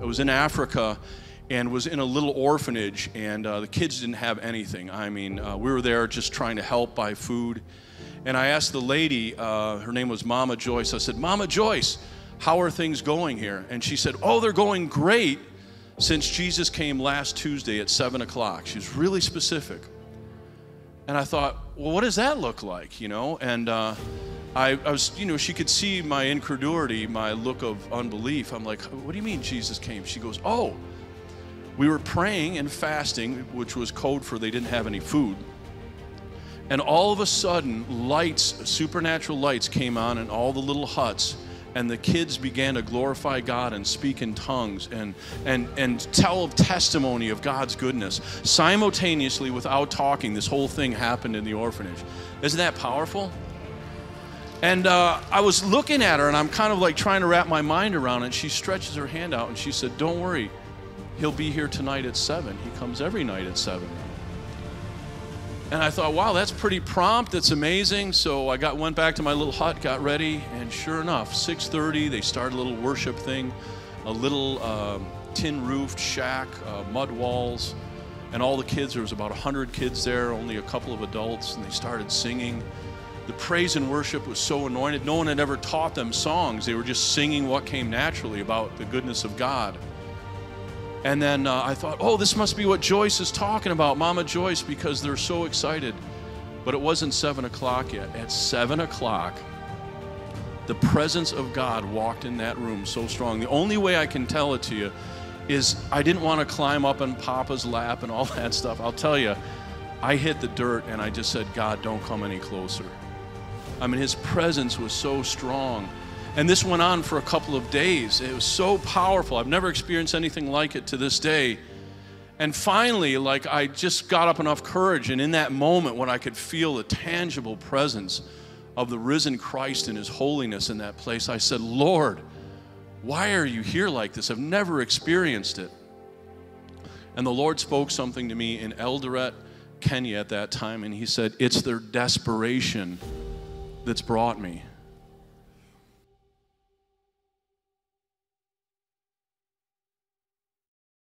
I was in Africa and was in a little orphanage, and the kids didn't have anything. I mean, we were there just trying to help buy food. And I asked the lady, her name was Mama Joyce, I said, Mama Joyce, how are things going here? And she said, oh, they're going great since Jesus came last Tuesday at 7 o'clock. She was really specific. And I thought, well, what does that look like, you know? And I was, you know, she could see my incredulity, my look of unbelief. I'm like, what do you mean Jesus came? She goes, oh, we were praying and fasting, which was code for they didn't have any food. And all of a sudden, lights, supernatural lights came on in all the little huts, and the kids began to glorify God and speak in tongues and tell of testimony of God's goodness. Simultaneously, without talking, this whole thing happened in the orphanage. Isn't that powerful? And I was looking at her, and I'm kind of like trying to wrap my mind around it. She stretches her hand out, and she said, don't worry, he'll be here tonight at 7. He comes every night at 7. And I thought, wow, that's pretty prompt. That's amazing. So I went back to my little hut, got ready, and sure enough, 6:30, they started a little worship thing, a little tin-roofed shack, mud walls, and all the kids, there was about 100 kids there, only a couple of adults, and they started singing. The praise and worship was so anointed. No one had ever taught them songs. They were just singing what came naturally about the goodness of God. And then I thought, oh, this must be what Joyce is talking about, Mama Joyce, because they're so excited. But it wasn't 7 o'clock yet. At 7 o'clock, the presence of God walked in that room so strong. The only way I can tell it to you is I didn't want to climb up on Papa's lap and all that stuff. I'll tell you, I hit the dirt and I just said, God, don't come any closer. I mean, his presence was so strong. And this went on for a couple of days. It was so powerful. I've never experienced anything like it to this day. And finally, like, I just got up enough courage, and in that moment when I could feel the tangible presence of the risen Christ and his holiness in that place, I said, Lord, why are you here like this? I've never experienced it. And the Lord spoke something to me in Eldoret, Kenya at that time, and he said, it's their desperation that's brought me.